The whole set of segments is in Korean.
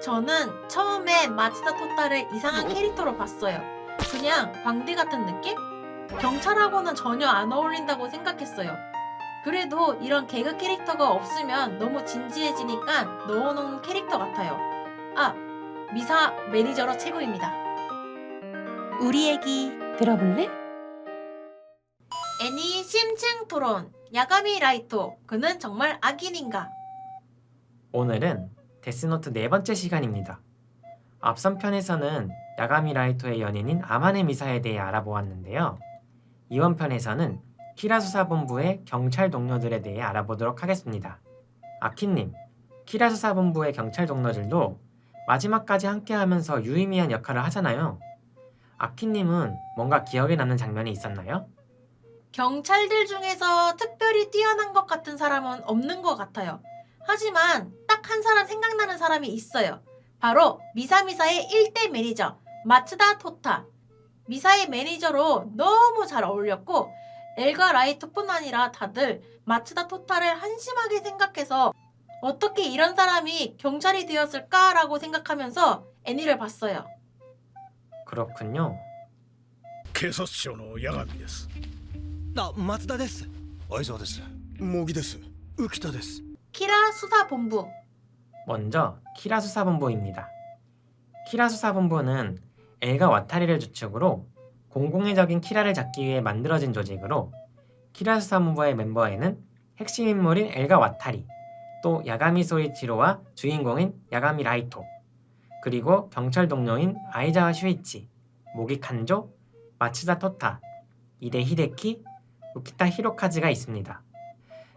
저는 처음에 마츠다 토타를 이상한 캐릭터로 봤어요. 그냥 광대 같은 느낌? 경찰하고는 전혀 안 어울린다고 생각했어요. 그래도 이런 개그 캐릭터가 없으면 너무 진지해지니까 넣어놓은 캐릭터 같아요. 아, 미사 매니저로 최고입니다. 우리 얘기 들어볼래? 애니 심층 토론, 야가미 라이토, 그는 정말 악인인가? 오늘은 데스노트 네 번째 시간입니다. 앞선 편에서는 야가미 라이토의 연인인 아마네 미사에 대해 알아보았는데요. 이번 편에서는 키라 수사본부의 경찰 동료들에 대해 알아보도록 하겠습니다. 아키님, 키라 수사본부의 경찰 동료들도 마지막까지 함께하면서 유의미한 역할을 하잖아요. 아키님은 뭔가 기억에 남는 장면이 있었나요? 경찰들 중에서 특별히 뛰어난 것 같은 사람은 없는 것 같아요. 하지만 딱 한 사람 생각나는 사람이 있어요. 바로 미사미사의 1대 매니저 마츠다 토타. 미사의 매니저로 너무 잘 어울렸고 엘과 라이토뿐 아니라 다들 마츠다 토타를 한심하게 생각해서 어떻게 이런 사람이 경찰이 되었을까라고 생각하면서 애니를 봤어요. 그렇군요. 警察庁の八神です。松田です。愛沢です。茂木です。浮田です。 키라 수사본부. 먼저 키라 수사본부입니다. 키라 수사본부는 엘과 와타리를 주축으로 공공의적인 키라를 잡기 위해 만들어진 조직으로 키라 수사본부의 멤버에는 핵심 인물인 엘과 와타리, 또 야가미 소이치로와 주인공인 야가미 라이토, 그리고 경찰 동료인 아이자와 슈이치, 모기 칸조, 마츠다 토타, 이데 히데키, 우키타 히로카즈가 있습니다.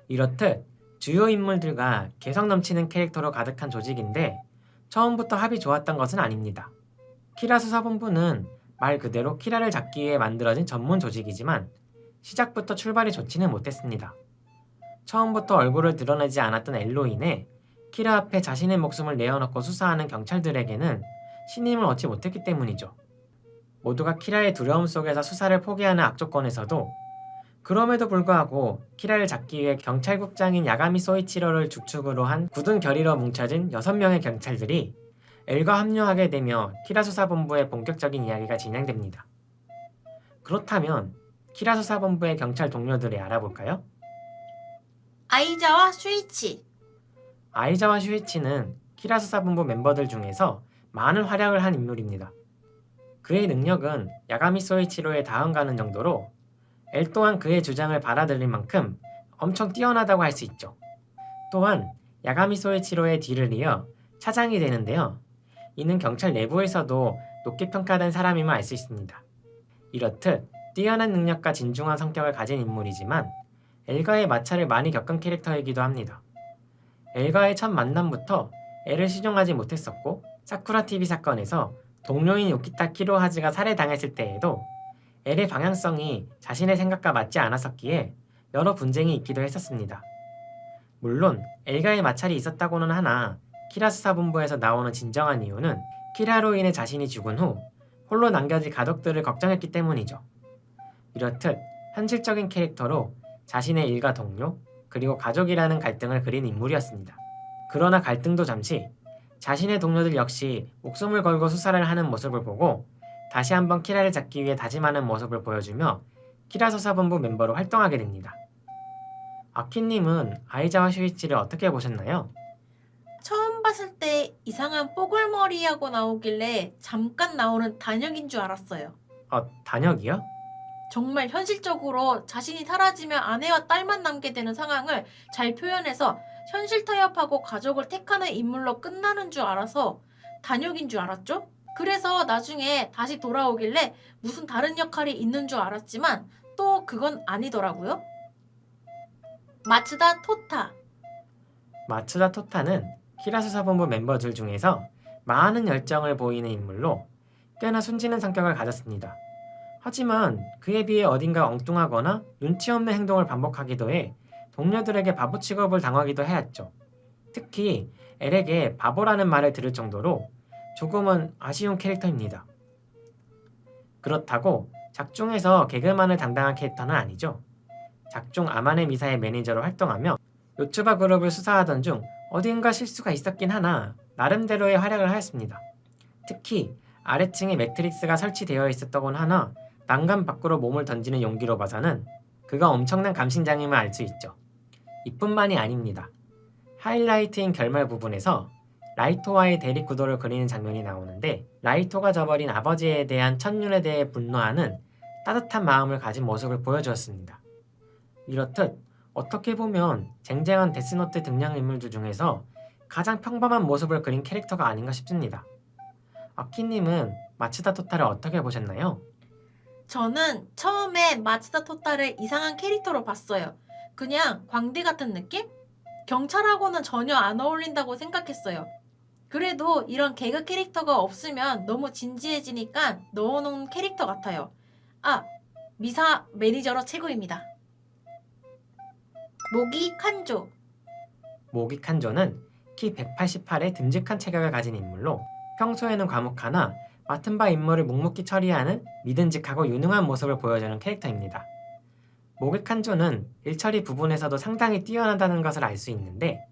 이렇듯 주요 인물들과 개성 넘치는 캐릭터로 가득한 조직인데 처음부터 합이 좋았던 것은 아닙니다. 키라 수사본부는 말 그대로 키라를 잡기 위해 만들어진 전문 조직이지만 시작부터 출발이 좋지는 못했습니다. 처음부터 얼굴을 드러내지 않았던 엘로 인해 키라 앞에 자신의 목숨을 내어놓고 수사하는 경찰들에게는 신임을 얻지 못했기 때문이죠. 모두가 키라의 두려움 속에서 수사를 포기하는 악조건에서도 그럼에도 불구하고 키라를 잡기 위해 경찰국장인 야가미 소이치로를 주축으로 한 굳은 결의로 뭉쳐진 6명의 경찰들이 엘과 합류하게 되며 키라 수사본부의 본격적인 이야기가 진행됩니다. 그렇다면 키라 수사본부의 경찰 동료들을 알아볼까요? 아이자와 슈이치. 아이자와 슈이치는 키라 수사본부 멤버들 중에서 많은 활약을 한 인물입니다. 그의 능력은 야가미 소이치로에 다음가는 정도로 엘 또한 그의 주장을 받아들일 만큼 엄청 뛰어나다고 할 수 있죠. 또한 야가미 소이치로의 뒤를 이어 차장이 되는데요. 이는 경찰 내부에서도 높게 평가된 사람임을 알 수 있습니다. 이렇듯 뛰어난 능력과 진중한 성격을 가진 인물이지만 엘과의 마찰을 많이 겪은 캐릭터이기도 합니다. 엘과의 첫 만남부터 엘을 신용하지 못했었고 사쿠라TV 사건에서 동료인 요키타 키로하즈가 살해당했을 때에도 엘의 방향성이 자신의 생각과 맞지 않았었기에 여러 분쟁이 있기도 했었습니다. 물론 엘과의 마찰이 있었다고는 하나 키라 수사본부에서 나오는 진정한 이유는 키라로 인해 자신이 죽은 후 홀로 남겨진 가족들을 걱정했기 때문이죠. 이렇듯 현실적인 캐릭터로 자신의 일가 동료 그리고 가족이라는 갈등을 그린 인물이었습니다. 그러나 갈등도 잠시 자신의 동료들 역시 목숨을 걸고 수사를 하는 모습을 보고 다시 한번 키라를 잡기 위해 다짐하는 모습을 보여주며 키라 수사본부 멤버로 활동하게 됩니다. 아키님은 아이자와 슈이치를 어떻게 보셨나요? 처음 봤을 때 이상한 뽀글머리하고 나오길래 잠깐 나오는 단역인 줄 알았어요. 단역이요? 정말 현실적으로 자신이 사라지면 아내와 딸만 남게 되는 상황을 잘 표현해서 현실 타협하고 가족을 택하는 인물로 끝나는 줄 알아서 단역인 줄 알았죠? 그래서 나중에 다시 돌아오길래 무슨 다른 역할이 있는 줄 알았지만 또 그건 아니더라고요. 마츠다 토타. 마츠다 토타는 키라 수사본부 멤버들 중에서 많은 열정을 보이는 인물로 꽤나 순진한 성격을 가졌습니다. 하지만 그에 비해 어딘가 엉뚱하거나 눈치 없는 행동을 반복하기도 해 동료들에게 바보 취급을 당하기도 해왔죠. 특히 엘에게 바보라는 말을 들을 정도로 조금은 아쉬운 캐릭터입니다. 그렇다고 작중에서 개그만을 담당한 캐릭터는 아니죠. 작중 아마네 미사의 매니저로 활동하며 요츠바 그룹을 수사하던 중 어딘가 실수가 있었긴 하나 나름대로의 활약을 하였습니다. 특히 아래층에 매트릭스가 설치되어 있었다곤 하나 난간 밖으로 몸을 던지는 용기로 봐서는 그가 엄청난 감신장임을 알 수 있죠. 이뿐만이 아닙니다. 하이라이트인 결말 부분에서 라이토와의 대립 구도를 그리는 장면이 나오는데 라이토가 저버린 아버지에 대한 천륜에 대해 분노하는 따뜻한 마음을 가진 모습을 보여주었습니다. 이렇듯 어떻게 보면 쟁쟁한 데스노트 등장 인물들 중에서 가장 평범한 모습을 그린 캐릭터가 아닌가 싶습니다. 아키님은 마츠다 토타를 어떻게 보셨나요? 저는 처음에 마츠다 토타를 이상한 캐릭터로 봤어요. 그냥 광대 같은 느낌? 경찰하고는 전혀 안 어울린다고 생각했어요. 그래도 이런 개그 캐릭터가 없으면 너무 진지해지니까 넣어놓은 캐릭터 같아요. 아, 미사 매니저로 최고입니다. 모기 칸조. 모기 칸조는 키 188의 듬직한 체격을 가진 인물로 평소에는 과묵하나 맡은 바 임무를 묵묵히 처리하는 믿음직하고 유능한 모습을 보여주는 캐릭터입니다. 모기 칸조는 일처리 부분에서도 상당히 뛰어나다는 것을 알 수 있는데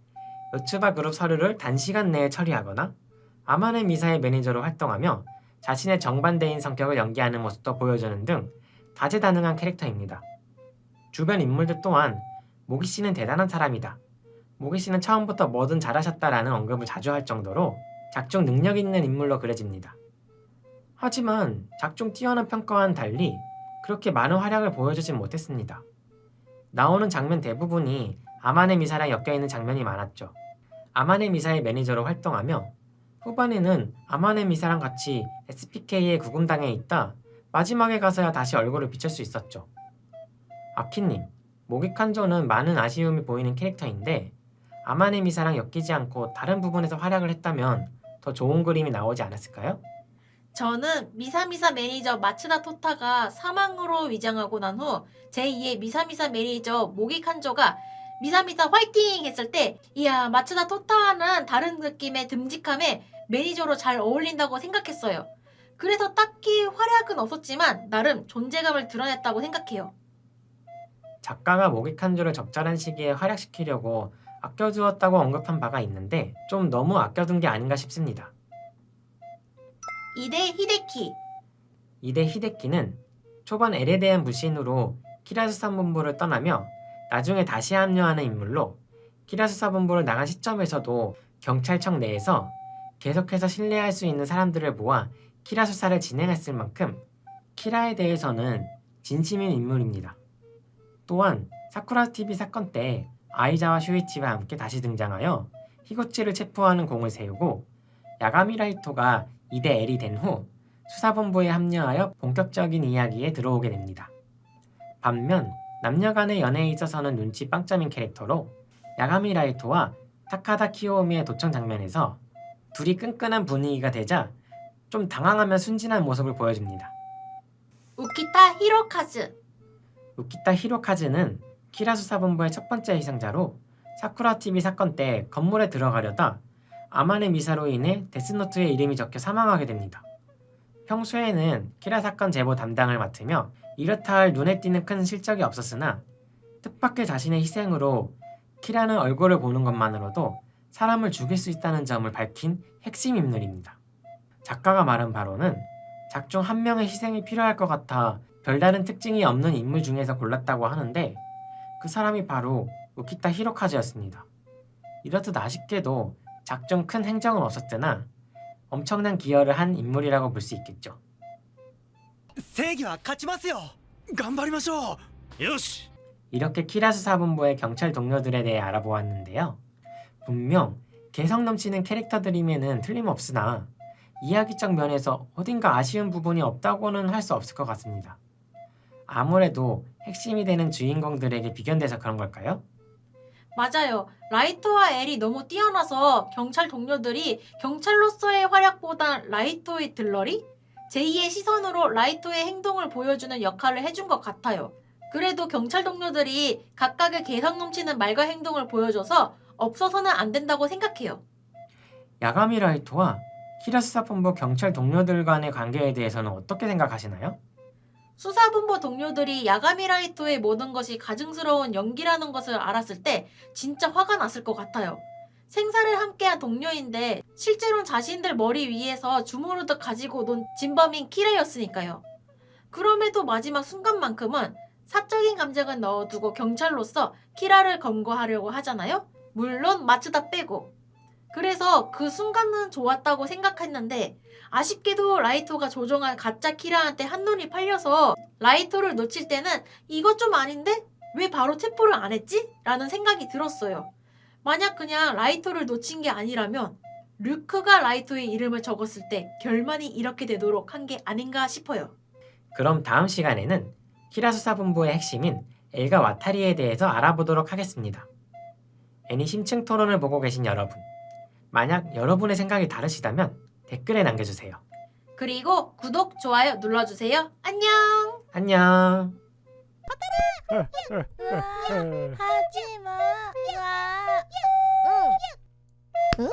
요츠바 그룹 서류를 단시간 내에 처리하거나 아마네 미사의 매니저로 활동하며 자신의 정반대인 성격을 연기하는 모습도 보여주는 등 다재다능한 캐릭터입니다. 주변 인물들 또한 모기 씨는 대단한 사람이다. 모기 씨는 처음부터 뭐든 잘하셨다라는 언급을 자주 할 정도로 작중 능력 있는 인물로 그려집니다. 하지만 작중 뛰어난 평가와는 달리 그렇게 많은 활약을 보여주진 못했습니다. 나오는 장면 대부분이 아마네 미사랑 엮여있는 장면이 많았죠. 아마네 미사의 매니저로 활동하며 후반에는 아마네 미사랑 같이 SPK의 구금당에 있다 마지막에 가서야 다시 얼굴을 비출 수 있었죠. 아키님, 모기 칸조는 많은 아쉬움이 보이는 캐릭터인데 아마네 미사랑 엮이지 않고 다른 부분에서 활약을 했다면 더 좋은 그림이 나오지 않았을까요? 저는 미사미사 매니저 마츠다 토타가 사망으로 위장하고 난 후 제2의 미사미사 매니저 모기 칸조가 미사미사 화이팅 했을 때 이야 마츠다 토타와는 다른 느낌의 듬직함에 매니저로 잘 어울린다고 생각했어요. 그래서 딱히 활약은 없었지만 나름 존재감을 드러냈다고 생각해요. 작가가 모기 칸조를 적절한 시기에 활약시키려고 아껴두었다고 언급한 바가 있는데 좀 너무 아껴둔 게 아닌가 싶습니다. 이대 히데키. 이대 히데키는 초반 L에 대한 불신으로 키라수사본부를 떠나며 나중에 다시 합류하는 인물로 키라수사본부를 나간 시점에서도 경찰청 내에서 계속해서 신뢰할 수 있는 사람들을 모아 키라 수사를 진행했을 만큼 키라에 대해서는 진심인 인물입니다. 또한 사쿠라 TV 사건 때 아이자와 슈이치와 함께 다시 등장하여 히고치를 체포하는 공을 세우고 야가미 라이토가 2대 L이 된 후 수사본부에 합류하여 본격적인 이야기에 들어오게 됩니다. 반면 남녀 간의 연애에 있어서는 눈치 빵점인 캐릭터로 야가미 라이토와 타카다 키오미의 도청 장면에서 둘이 끈끈한 분위기가 되자 좀 당황하며 순진한 모습을 보여줍니다. 우키타 히로카즈. 우키타 히로카즈는 키라 수사본부의 첫 번째 희생자로 사쿠라 TV 사건 때 건물에 들어가려다 아마네 미사로 인해 데스노트에 이름이 적혀 사망하게 됩니다. 평소에는 키라 사건 제보 담당을 맡으며 이렇다 할 눈에 띄는 큰 실적이 없었으나 뜻밖의 자신의 희생으로 키라는 얼굴을 보는 것만으로도 사람을 죽일 수 있다는 점을 밝힌 핵심 인물입니다. 작가가 말한 바로는 작중 한 명의 희생이 필요할 것 같아 별다른 특징이 없는 인물 중에서 골랐다고 하는데 그 사람이 바로 우키타 히로카즈였습니다. 이렇듯 아쉽게도 작중 큰 행적은 없었으나 엄청난 기여를 한 인물이라고 볼 수 있겠죠. 正義は勝ちますよ頑張りましょうよし 이렇게 키라 수사본부의 경찰 동료들에 대해 알아보았는데요. 분명 개성 넘치는 캐릭터들이면은 틀림없으나 이야기적 면에서 어딘가 아쉬운 부분이 없다고는 할 수 없을 것 같습니다. 아무래도 핵심이 되는 주인공들에게 비견돼서 그런 걸까요? 맞아요. 라이토와 엘이 너무 뛰어나서 경찰 동료들이 경찰로서의 활약보단 라이토의 들러리? 제2의 시선으로 라이토의 행동을 보여주는 역할을 해준 것 같아요. 그래도 경찰 동료들이 각각의 개성 넘치는 말과 행동을 보여줘서 없어서는 안 된다고 생각해요. 야가미 라이토와 키라 수사본부 경찰 동료들 간의 관계에 대해서는 어떻게 생각하시나요? 수사본부 동료들이 야가미 라이토의 모든 것이 가증스러운 연기라는 것을 알았을 때 진짜 화가 났을 것 같아요. 생사를 함께한 동료인데 실제로는 자신들 머리 위에서 주무르듯 가지고 논 진범인 키라였으니까요. 그럼에도 마지막 순간만큼은 사적인 감정은 넣어두고 경찰로서 키라를 검거하려고 하잖아요. 물론 마츠다 빼고. 그래서 그 순간은 좋았다고 생각했는데 아쉽게도 라이토가 조종한 가짜 키라한테 한눈이 팔려서 라이토를 놓칠 때는 이것 좀 아닌데? 왜 바로 체포를 안 했지? 라는 생각이 들었어요. 만약 그냥 라이토를 놓친 게 아니라면 류크가 라이토의 이름을 적었을 때 결말이 이렇게 되도록 한 게 아닌가 싶어요. 그럼 다음 시간에는 키라 수사본부의 핵심인 엘가 와타리에 대해서 알아보도록 하겠습니다. 애니 심층 토론을 보고 계신 여러분, 만약 여러분의 생각이 다르시다면 댓글에 남겨주세요. 그리고 구독, 좋아요 눌러주세요. 안녕! 안녕! 하지마. 응. 응?